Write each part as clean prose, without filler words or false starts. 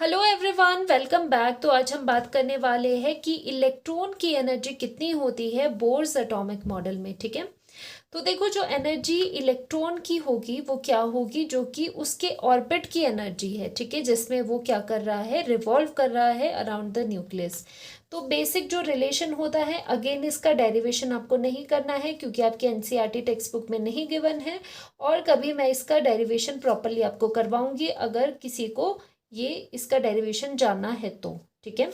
Hello everyone, welcome back. तो आज हम बात करने वाले हैं कि इलेक्ट्रॉन की एनर्जी कितनी होती है बोर्स एटॉमिक मॉडल में। ठीक है, तो देखो जो एनर्जी इलेक्ट्रॉन की होगी वो क्या होगी, जो कि उसके ऑर्बिट की एनर्जी है। ठीक है, जिसमें वो क्या कर रहा है, रिवॉल्व कर रहा है अराउंड द न्यूक्लियस। तो बेसिक जो रिलेशन होता है, अगेन इसका डेरिवेशन आपको नहीं करना है क्योंकि आपके एनसीईआरटी टेक्स्ट बुक में नहीं गिवन है, और कभी मैं इसका डेरिवेशन प्रॉपरली आपको करवाऊंगी अगर किसी को ये इसका डेरिवेशन जानना है तो। ठीक है,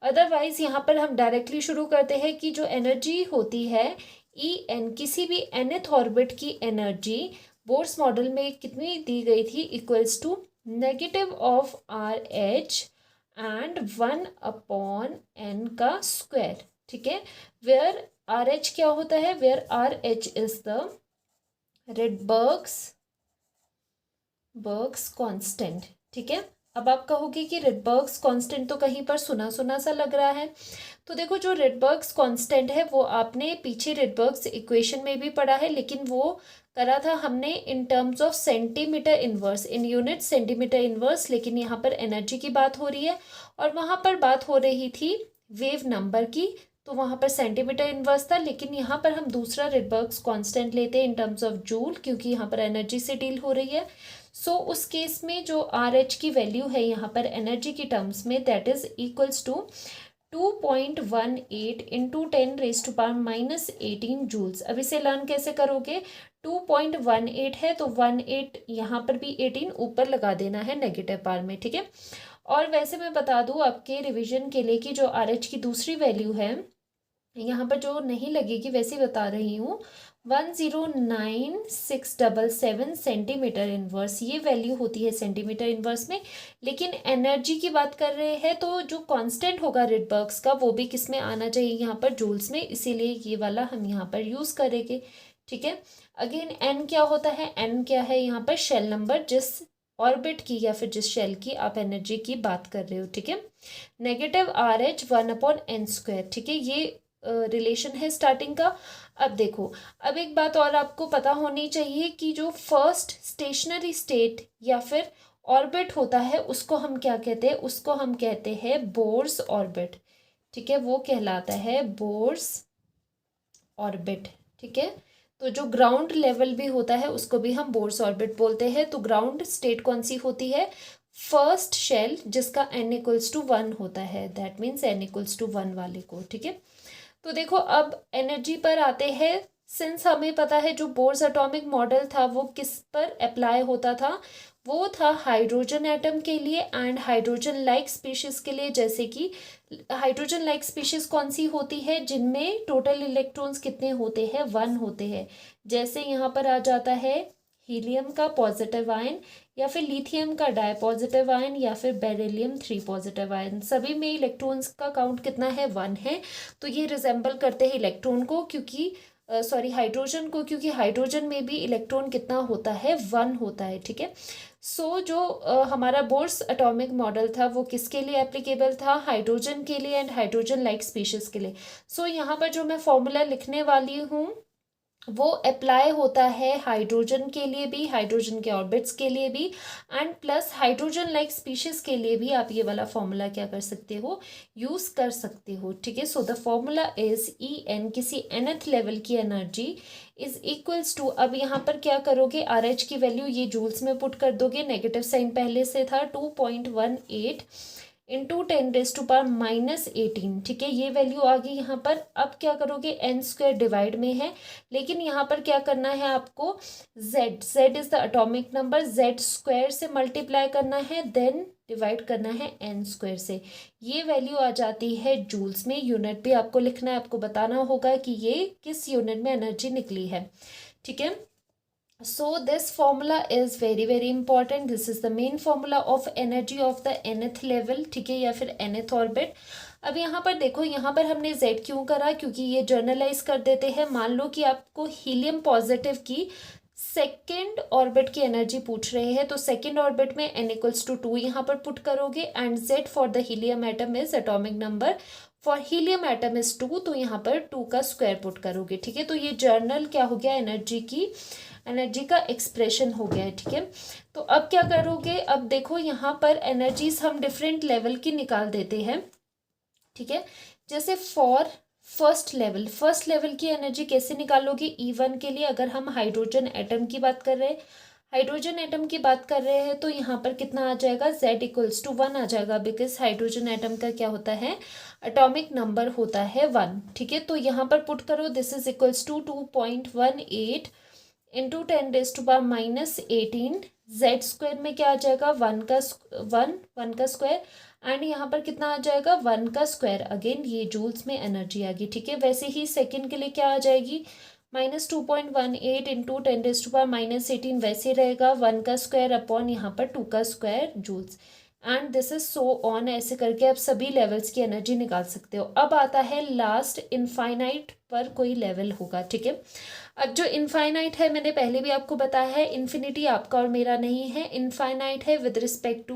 अदरवाइज यहाँ पर हम डायरेक्टली शुरू करते हैं कि जो एनर्जी होती है ई एन, किसी भी nth ऑर्बिट की एनर्जी बोर्स मॉडल में कितनी दी गई थी, equals to negative of R H and 1/n का स्क्वायर। ठीक है, वेयर आर एच क्या होता है, where R H is the Rydberg's constant. ठीक है, अब आप कहोगे कि रिडबर्ग्स कांस्टेंट तो कहीं पर सुना सुना सा लग रहा है। तो देखो जो रिडबर्ग्स कांस्टेंट है वो आपने पीछे रिडबर्ग्स इक्वेशन में भी पढ़ा है, लेकिन वो करा था हमने in terms of centimetre inverse, in unit centimetre inverse. लेकिन यहाँ पर एनर्जी की बात हो रही है और वहाँ पर बात हो रही थी वेव नंबर की, तो वहाँ पर सेंटीमीटर इनवर्स था। लेकिन यहाँ पर हम दूसरा रिडबर्ग्स कांस्टेंट लेते हैं इन टर्म्स ऑफ जूल, क्योंकि यहाँ पर एनर्जी से डील हो रही है। सो उस केस में जो आर एच की वैल्यू है यहाँ पर एनर्जी की टर्म्स में, that is equals to 2.18 into 10⁻⁻18 joules. अब इसे लर्न कैसे करोगे, 2.18 है तो 18 यहाँ पर भी 18 ऊपर लगा देना है नेगेटिव पावर में। ठीक है, और वैसे मैं बता दूं आपके रिवीजन के लिए कि जो आर एच की दूसरी वैल्यू है यहाँ पर जो नहीं लगेगी, वैसे बता रही हूँ, 109677 सेंटीमीटर इनवर्स ये वैल्यू होती है सेंटीमीटर इनवर्स में। लेकिन एनर्जी की बात कर रहे हैं तो जो कांस्टेंट होगा रिडबर्ग्स का वो भी किस में आना चाहिए, यहाँ पर जूल्स में, इसीलिए ये वाला हम यहाँ पर यूज़ करेंगे। ठीक है, अगेन एन क्या होता है, एन क्या है यहाँ पर शेल नंबर, जिस ऑर्बिट की या फिर जिस शेल की आप एनर्जी की बात कर रहे हो। ठीक है, नेगेटिव आर एच 1/n²। ठीक है, ये रिलेशन है स्टार्टिंग का। अब देखो, अब एक बात और आपको पता होनी चाहिए कि जो फर्स्ट स्टेशनरी स्टेट या फिर ऑर्बिट होता है उसको हम क्या कहते हैं, उसको हम कहते हैं बोर्स ऑर्बिट। ठीक है, वो कहलाता है बोर्स ऑर्बिट। ठीक है, तो जो ग्राउंड लेवल भी होता है उसको भी हम बोर्स ऑर्बिट बोलते हैं। तो ग्राउंड स्टेट कौन सी होती है, फर्स्ट शेल जिसका n=1 होता है, दैट मीन्स n=1 वाले को। ठीक है, तो देखो अब एनर्जी पर आते हैं। सिंस हमें पता है जो बोर्स एटॉमिक मॉडल था वो किस पर अप्लाई होता था, वो था हाइड्रोजन एटम के लिए एंड हाइड्रोजन लाइक स्पीशीज के लिए। जैसे कि हाइड्रोजन लाइक स्पीशीज कौन सी होती है, जिनमें टोटल इलेक्ट्रॉन्स कितने होते हैं, 1 होते हैं। जैसे यहाँ पर आ जाता है हीलियम का पॉजिटिव आयन, या फिर लिथियम का डाई पॉजिटिव आयन, या फिर बेरिलियम 3 पॉजिटिव आयन। सभी में इलेक्ट्रॉन्स का काउंट कितना है, 1 है। तो ये रिजेंबल करते हैं इलेक्ट्रॉन को, क्योंकि हाइड्रोजन को, क्योंकि हाइड्रोजन में भी इलेक्ट्रॉन कितना होता है, 1 होता है। ठीक है, सो जो हमारा बोर्स एटॉमिक मॉडल था वो किसके लिए एप्लीकेबल था, हाइड्रोजन के लिए एंड हाइड्रोजन लाइक स्पीशीज के लिए। सो यहाँ पर जो मैं फॉर्मूला लिखने वाली हूँ वो अप्लाई होता है हाइड्रोजन के लिए भी, हाइड्रोजन के ऑर्बिट्स के लिए भी, and plus hydrogen like species के लिए भी आप ये वाला फॉर्मूला क्या कर सकते हो, यूज कर सकते हो। ठीक है, so the formula is E n, किसी nth लेवल की एनर्जी इज इक्वल्स टू, अब यहाँ पर क्या करोगे, आर एच की वैल्यू ये जूल्स में पुट कर दोगे, नेगेटिव साइन पहले से था, 2.18 इंटू 10⁻⁻18। ठीक है, ये वैल्यू आ गई यहाँ पर। अब क्या करोगे, n² डिवाइड में है, लेकिन यहाँ पर क्या करना है आपको, z is the atomic number, z² से मल्टीप्लाई करना है, देन डिवाइड करना है n² से। ये वैल्यू आ जाती है जूल्स में। यूनिट भी आपको लिखना है, आपको बताना होगा कि ये किस यूनिट में एनर्जी निकली है। ठीक है, so this formula is very important. This is the main formula of energy of the nth level। ठीक है, या फिर nth ऑर्बिट। अब यहाँ पर देखो, यहाँ पर हमने z क्यों करा, क्योंकि ये जर्नलाइज कर देते हैं। मान लो कि आपको हीलियम पॉजिटिव की सेकेंड ऑर्बिट की एनर्जी पूछ रहे हैं, तो सेकेंड ऑर्बिट में n=2 यहाँ पर पुट करोगे, and z for the helium atom is atomic number, for helium atom is 2, तो यहाँ पर 2 का स्क्वायर पुट करोगे। ठीक है, तो ये जर्नल क्या हो गया, एनर्जी की एनर्जी का एक्सप्रेशन हो गया है, ठीक है। तो अब क्या करोगे, अब देखो यहाँ पर एनर्जीज हम डिफरेंट लेवल की निकाल देते हैं, ठीक है। जैसे फॉर फर्स्ट लेवल की एनर्जी कैसे निकालोगे, E1 के लिए अगर हम हाइड्रोजन एटम की बात कर रहे हैं, तो यहाँ पर कितना आ जाएगा, Z=1 आ जाएगा, बिकॉज हाइड्रोजन एटम का क्या होता है, एटॉमिक नंबर होता है 1, ठीक है। तो यहाँ पर पुट करो, this is equals to 2.18 into 10⁻⁻18। Z square में क्या आ जाएगा, वन का स्क्वायर, एंड यहाँ पर कितना आ जाएगा, 1 का स्क्वायर। अगेन ये जूल्स में एनर्जी आ गई, ठीक है। वैसे ही सेकंड के लिए क्या आ जाएगी, -2.18 इंटू 10⁻⁻18 वैसे रहेगा, 1 का स्क्वायर अपॉन यहाँ पर 2 का square joules, and this is so on. ऐसे करके आप सभी लेवल्स की एनर्जी निकाल सकते हो। अब आता है लास्ट, इनफाइनाइट पर कोई लेवल होगा, ठीक है। अब जो इनफाइनाइट है, मैंने पहले भी आपको बताया है, इन्फिनिटी आपका और मेरा नहीं है, इनफाइनाइट है विद रिस्पेक्ट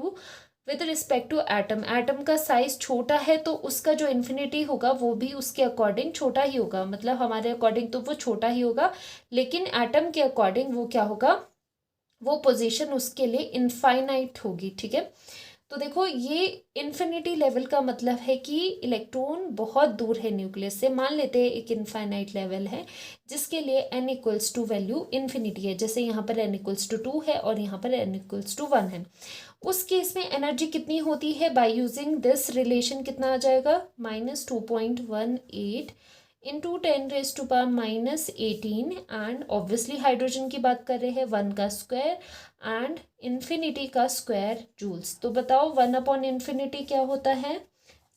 टू एटम का साइज छोटा है तो उसका जो इन्फिनिटी होगा वो भी उसके अकॉर्डिंग छोटा ही होगा, मतलब हमारे अकॉर्डिंग तो वो छोटा ही होगा, लेकिन एटम के अकॉर्डिंग वो क्या होगा, वो पोजीशन उसके लिए इनफाइनाइट होगी, ठीक है। तो देखो ये इन्फिनिटी लेवल का मतलब है कि इलेक्ट्रॉन बहुत दूर है न्यूक्लियस से। मान लेते हैं एक इनफाइनाइट लेवल है जिसके लिए n=2 वैल्यू इन्फिनिटी है, जैसे यहाँ पर n=2 है और यहाँ पर n=1 है। उस केस में एनर्जी कितनी होती है, बाय यूजिंग दिस रिलेशन कितना आ जाएगा, -2.18 इंटू 10⁻⁻18, एंड ऑब्वियसली हाइड्रोजन की बात कर रहे हैं, 1 का स्क्वायर एंड इन्फिनिटी का स्क्वायर जूल्स। तो बताओ 1/∞ क्या होता है,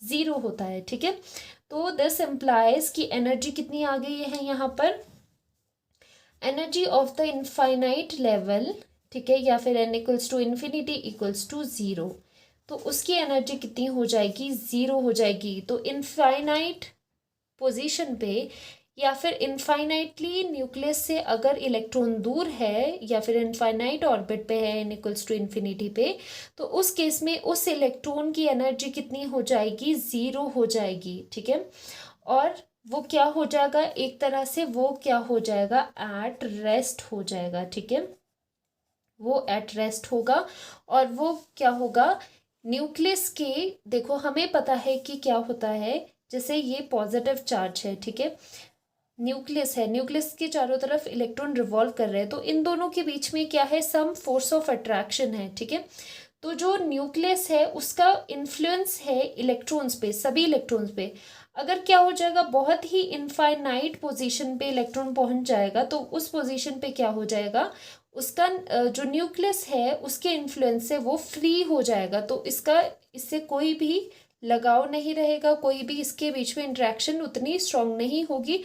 0 होता है, ठीक है। तो दिस इम्प्लाइज कि एनर्जी कितनी आ गई है यहाँ पर, energy of the infinite level, ठीक है, या फिर n=∞=0, तो उसकी एनर्जी कितनी हो जाएगी, 0 हो जाएगी। तो इनफाइनाइट पोजीशन पे या फिर इनफाइनाइटली न्यूक्लियस से अगर इलेक्ट्रॉन दूर है या फिर इनफाइनाइट ऑर्बिट पे है n=∞ पे, तो उस केस में उस इलेक्ट्रॉन की एनर्जी कितनी हो जाएगी, 0 हो जाएगी, ठीक है। और वो क्या हो जाएगा, एक तरह से वो क्या हो जाएगा, एट रेस्ट हो जाएगा, ठीक है। वो एट रेस्ट होगा और वो क्या होगा, न्यूक्लियस के, देखो हमें पता है कि क्या होता है, जैसे ये पॉजिटिव चार्ज है, ठीक है, न्यूक्लियस है, न्यूक्लियस के चारों तरफ इलेक्ट्रॉन रिवॉल्व कर रहे हैं, तो इन दोनों के बीच में क्या है, सम फोर्स ऑफ अट्रैक्शन है, ठीक है। तो जो न्यूक्लियस है उसका इन्फ्लुएंस है इलेक्ट्रॉन्स पे, सभी इलेक्ट्रॉन्स पे। अगर क्या हो जाएगा, बहुत ही इनफाइनाइट पोजीशन पे इलेक्ट्रॉन पहुंच जाएगा, तो उस पोजीशन पे क्या हो जाएगा, उसका जो न्यूक्लियस है उसके इन्फ्लुएंस से वो फ्री हो जाएगा, तो इससे कोई भी लगाव नहीं रहेगा, कोई भी इसके बीच में इंटरेक्शन उतनी स्ट्रांग नहीं होगी।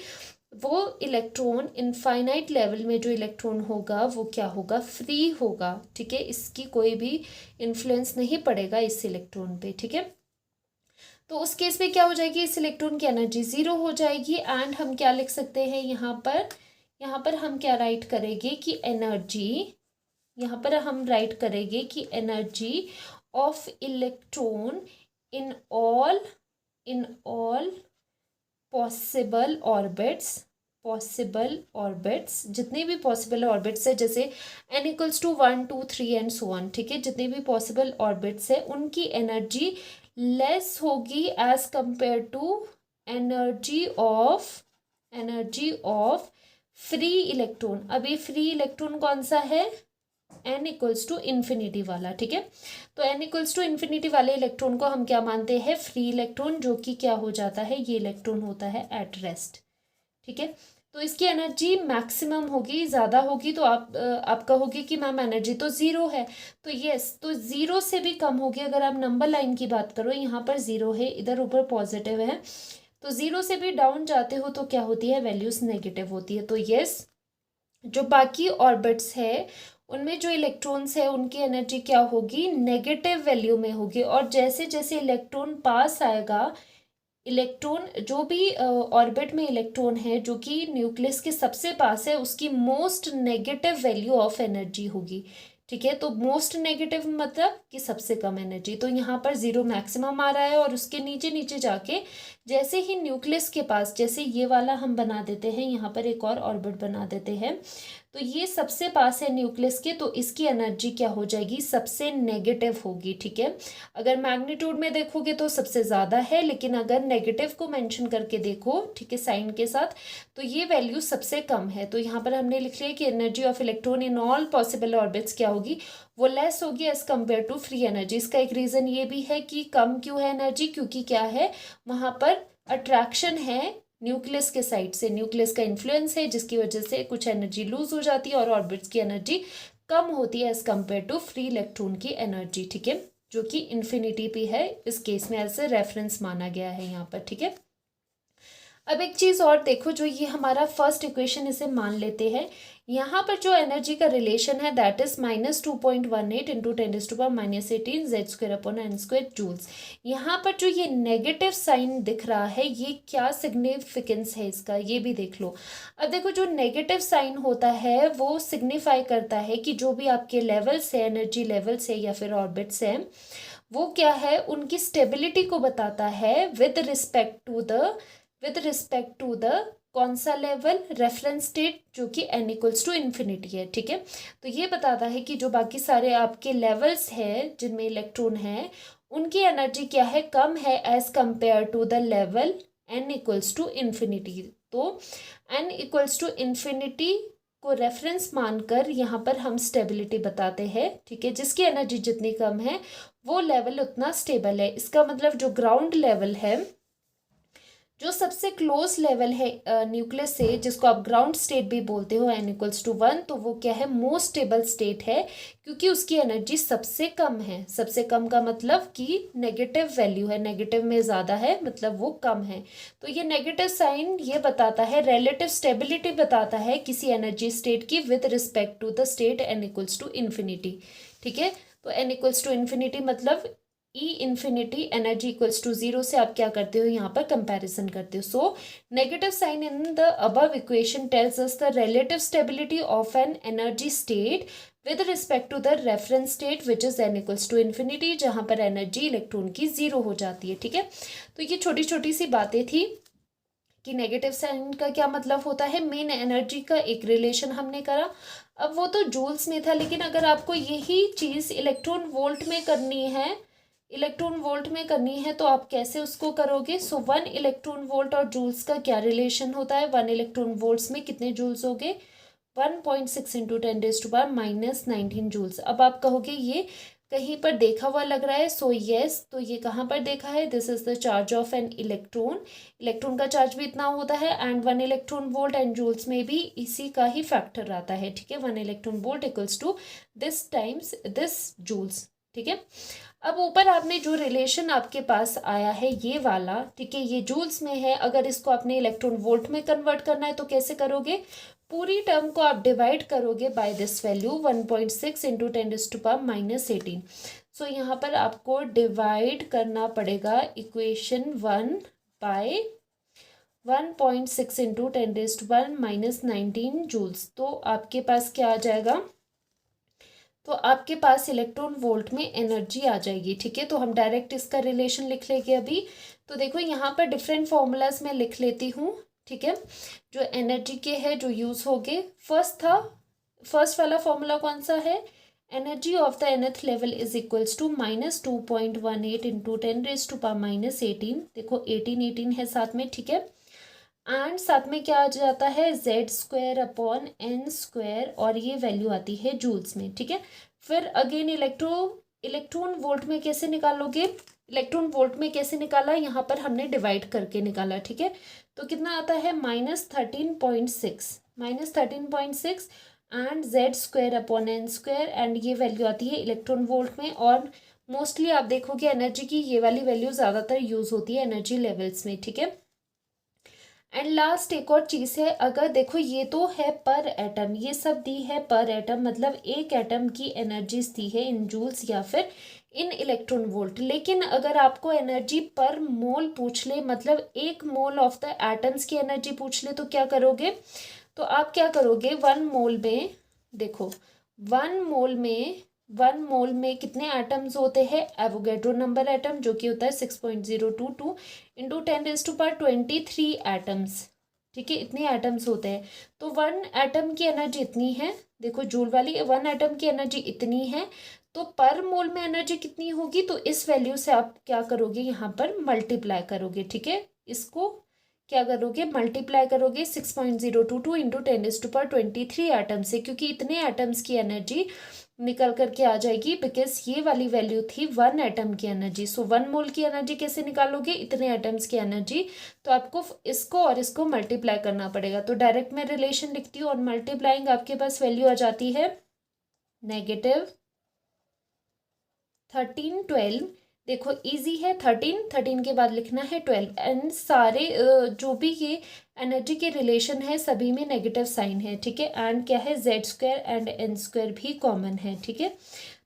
वो इलेक्ट्रॉन इनफाइनाइट लेवल में जो इलेक्ट्रॉन होगा वो क्या होगा, फ्री होगा, ठीक है, इसकी कोई भी इन्फ्लुएंस नहीं पड़ेगा इस इलेक्ट्रॉन पे, ठीक है। तो उस केस में क्या हो जाएगी, इस इलेक्ट्रॉन की एनर्जी 0 हो जाएगी, एंड हम क्या लिख सकते हैं यहाँ पर हम क्या राइट करेंगे कि एनर्जी, यहाँ पर हम राइट करेंगे कि energy of electron in all possible orbits, जितने भी पॉसिबल ऑर्बिट्स है, जैसे n=1 2 3 एंड सो ऑन, ठीक है, जितने भी पॉसिबल ऑर्बिट्स है उनकी एनर्जी लेस होगी as compare to energy of free electron. अब ये फ्री इलेक्ट्रॉन कौन सा है, n=∞ वाला, ठीक है। तो n=∞ वाले इलेक्ट्रॉन को हम क्या मानते हैं, फ्री इलेक्ट्रॉन, जो कि क्या हो जाता है, ये इलेक्ट्रॉन होता है एट रेस्ट, ठीक है। तो इसकी एनर्जी मैक्सिमम होगी, ज़्यादा होगी, तो आप कहोगे कि मैम एनर्जी तो 0 है, तो यस, तो 0 से भी कम होगी। अगर आप नंबर लाइन की बात करो, यहाँ पर 0 है, इधर ऊपर पॉजिटिव है, तो 0 से भी डाउन जाते हो तो क्या होती है, वैल्यूज नेगेटिव होती है। तो यस, जो बाकी ऑर्बिट्स है उनमें जो इलेक्ट्रॉन्स है उनकी एनर्जी क्या होगी, नेगेटिव वैल्यू में होगी, और जैसे जैसे इलेक्ट्रॉन पास आएगा, इलेक्ट्रॉन जो भी ऑर्बिट में इलेक्ट्रॉन है जो कि न्यूक्लियस के सबसे पास है, उसकी most negative value of energy होगी, ठीक है। तो मोस्ट नेगेटिव मतलब कि सबसे कम एनर्जी, तो यहाँ पर 0 मैक्सिमम आ रहा है, और उसके नीचे नीचे जाके जैसे ही न्यूक्लियस के पास, जैसे ये वाला हम बना देते हैं, यहाँ पर एक और ऑर्बिट बना देते हैं, तो ये सबसे पास है न्यूक्लियस के, तो इसकी एनर्जी क्या हो जाएगी, सबसे नेगेटिव होगी। ठीक है, अगर मैग्नीट्यूड में देखोगे तो सबसे ज़्यादा है, लेकिन अगर नेगेटिव को मेंशन करके देखो, ठीक है, साइन के साथ, तो ये वैल्यू सबसे कम है। तो यहाँ पर हमने लिख लिया कि energy of electron in all possible orbits क्या होगी, वो लेस होगी as compare to free energy. इसका एक रीज़न ये भी है कि कम क्यों है एनर्जी, क्योंकि क्या है, वहाँ पर अट्रैक्शन है न्यूक्लियस के साइड से, न्यूक्लियस का इन्फ्लुएंस है, जिसकी वजह से कुछ एनर्जी लूज हो जाती है और ऑर्बिट्स की एनर्जी कम होती है as compare to free electron की एनर्जी। ठीक है, जो कि इन्फिनिटी पे है, इस केस में ऐसे रेफरेंस माना गया है यहाँ पर। ठीक है, अब एक चीज़ और देखो, जो ये हमारा फर्स्ट इक्वेशन, इसे मान लेते हैं, यहाँ पर जो एनर्जी का रिलेशन है that is -2.18 into 10⁻⁻18 Z square upon N square joules. यहाँ पर जो ये नेगेटिव साइन दिख रहा है, ये क्या सिग्निफिकेंस है इसका, ये भी देख लो। अब देखो, जो नेगेटिव साइन होता है वो सिग्निफाई करता है कि जो भी आपके लेवल्स है, एनर्जी लेवल्स है या फिर ऑर्बिट्स है, वो क्या है, उनकी स्टेबिलिटी को बताता है विद रिस्पेक्ट टू द कौन सा लेवल, रेफरेंस स्टेट, जो कि n इक्वल्स टू इन्फिनिटी है। ठीक है, तो ये बताता है कि जो बाकी सारे आपके लेवल्स हैं जिनमें इलेक्ट्रॉन है, उनकी एनर्जी क्या है, कम है as compare to the level n equals to infinity. तो n इक्वल्स टू इन्फिनिटी को रेफरेंस मानकर यहाँ पर हम स्टेबिलिटी बताते हैं। ठीक है, जिसकी एनर्जी जितनी कम है वो लेवल उतना स्टेबल है। इसका मतलब जो ग्राउंड लेवल है, जो सबसे क्लोज लेवल है न्यूक्लियस से, जिसको आप ग्राउंड स्टेट भी बोलते हो, n इक्वल्स टू 1, तो वो क्या है, मोस्ट स्टेबल स्टेट है, क्योंकि उसकी एनर्जी सबसे कम है। सबसे कम का मतलब कि नेगेटिव वैल्यू है, नेगेटिव में ज़्यादा है, मतलब वो कम है। तो ये नेगेटिव साइन ये बताता है, रिलेटिव स्टेबिलिटी बताता है किसी एनर्जी स्टेट की with respect to the state n equals to infinity. ठीक है, तो n इक्वल्स टू इन्फिनिटी मतलब E infinity, energy equals to 0 से आप क्या करते हो, यहाँ पर कंपैरिजन करते हो। So negative sign in the above equation tells us the relative stability of an energy state with respect to the reference state which is n equals to infinity, जहाँ पर एनर्जी इलेक्ट्रॉन की 0 हो जाती है। ठीक है, तो ये छोटी छोटी सी बातें थी कि नेगेटिव साइन का क्या मतलब होता है, मेन एनर्जी का एक रिलेशन हमने करा। अब वो तो जूल्स में था, लेकिन अगर आपको यही चीज़ इलेक्ट्रॉन वोल्ट में करनी है, तो आप कैसे उसको करोगे। सो 1 इलेक्ट्रॉन वोल्ट और जूल्स का क्या रिलेशन होता है, 1 इलेक्ट्रॉन वोल्ट्स में कितने जूल्स हो गए, 1.6 इंटू 10⁻⁻19 जूल्स। अब आप कहोगे ये कहीं पर देखा हुआ लग रहा है, सो यस, तो ये कहाँ पर देखा है, this is the charge of an electron का चार्ज भी इतना होता है, and 1 electron volt and joules में भी इसी का ही फैक्टर आता है। ठीक है, 1 electron volt equals to this times this joules. ठीक है, अब ऊपर आपने जो रिलेशन आपके पास आया है ये वाला, ठीक है, ये जूल्स में है, अगर इसको आपने इलेक्ट्रॉन वोल्ट में कन्वर्ट करना है तो कैसे करोगे, पूरी टर्म को आप डिवाइड करोगे बाय दिस वैल्यू 1.6 इंटू 10⁻⁻18। सो यहाँ पर आपको डिवाइड करना पड़ेगा इक्वेशन 1 बाय 1.6 इंटू 10⁻⁻19 जूल्स। तो आपके पास क्या आ जाएगा, तो आपके पास इलेक्ट्रॉन वोल्ट में एनर्जी आ जाएगी। ठीक है, तो हम डायरेक्ट इसका रिलेशन लिख लेंगे अभी। तो देखो यहाँ पर डिफरेंट फॉर्मूलाज में लिख लेती हूँ। ठीक है, जो एनर्जी के है जो यूज़ हो गए, फर्स्ट वाला फॉर्मूला कौन सा है, energy of the nth level is equals to -2.18 into 10⁻⁻18। देखो 18 है साथ में। ठीक है, एंड साथ में क्या आ जाता है, Z square upon N square, और ये वैल्यू आती है जूल्स में। ठीक है, फिर अगेन इलेक्ट्रॉन वोल्ट में कैसे निकालोगे, इलेक्ट्रॉन वोल्ट में कैसे निकाला, यहाँ पर हमने डिवाइड करके निकाला। ठीक है, तो कितना आता है -13.6 and Z square upon N square, and ये वैल्यू आती है इलेक्ट्रॉन वोल्ट में। और मोस्टली आप देखोगे एनर्जी की ये वाली वैल्यू ज़्यादातर यूज़ होती है एनर्जी लेवल्स में। ठीक है, एंड लास्ट एक और चीज़ है, अगर देखो ये तो है पर एटम, ये सब दी है पर एटम, मतलब एक एटम की एनर्जीज दी है इन जूल्स या फिर इन इलेक्ट्रॉन वोल्ट। लेकिन अगर आपको एनर्जी पर मोल पूछ ले, मतलब 1 मोल ऑफ द एटम्स की एनर्जी पूछ ले, तो क्या करोगे, तो आप क्या करोगे, 1 मोल में देखो 1 मोल में कितने एटम्स होते हैं, एवोगैड्रो नंबर एटम, जो कि होता है 6.022 इंटू 10⁻23 एटम्स। ठीक है, इतने एटम्स होते हैं। तो 1 एटम की एनर्जी इतनी है, देखो जूल वाली 1 एटम की एनर्जी इतनी है, तो पर मोल में एनर्जी कितनी होगी, तो इस वैल्यू से आप क्या करोगे, यहाँ पर मल्टीप्लाई करोगे। ठीक है, इसको क्या करोगे, मल्टीप्लाई करोगे 6.022 इंटू 10⁻23 एटम से, क्योंकि इतने एटम्स की एनर्जी निकल करके आ जाएगी, बिकॉज ये वाली वैल्यू थी 1 एटम की एनर्जी। सो 1 मोल की एनर्जी कैसे निकालोगे, इतने एटम्स की एनर्जी, तो आपको इसको और इसको मल्टीप्लाई करना पड़ेगा। तो डायरेक्ट मैं रिलेशन लिखती हूँ, और मल्टीप्लाइंग आपके पास वैल्यू आ जाती है -1312। देखो इजी है, 13 के बाद लिखना है 12, एंड सारे जो भी ये एनर्जी के रिलेशन है सभी में नेगेटिव साइन है। ठीक है, एंड क्या है, z² एंड n² भी कॉमन है। ठीक है,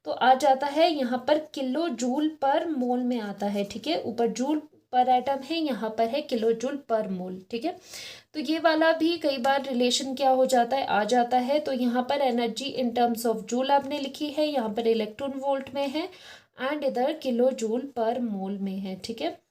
तो आ जाता है यहाँ पर किलो जूल पर मोल में आता है। ठीक है, ऊपर जूल पर एटम है, यहाँ पर है किलो जूल पर मोल। ठीक है, तो ये वाला भी कई बार रिलेशन क्या हो जाता है, आ जाता है। तो यहाँ पर energy in terms of joule आपने लिखी है, यहाँ पर इलेक्ट्रॉन वोल्ट में है, एंड इधर किलो जूल पर मोल में है। ठीक है,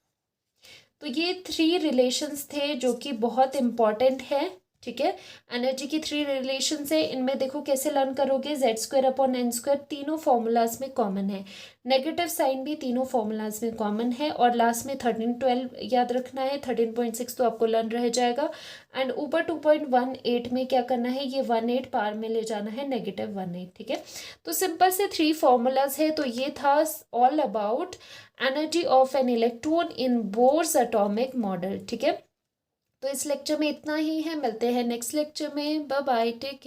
तो ये 3 रिलेशंस थे जो कि बहुत इंपॉर्टेंट है। ठीक है, एनर्जी की 3 रिलेशन है, इनमें देखो कैसे लर्न करोगे, z²/n², तीनों फॉर्मूलाज में कॉमन है, नेगेटिव साइन भी तीनों फॉर्मूलाज में कॉमन है, और लास्ट में 1312 याद रखना है, 13.6 तो आपको लर्न रह जाएगा, एंड ऊपर 2.18 में क्या करना है, ये 18 पार में ले जाना है, -18। ठीक है, तो सिंपल से 3 फॉर्मूलाज है। तो ये था all about energy of an electron in Bohr's atomic model. ठीक है, तो इस लेक्चर में इतना ही है, मिलते हैं नेक्स्ट लेक्चर में, बाय बाय, टेक केयर।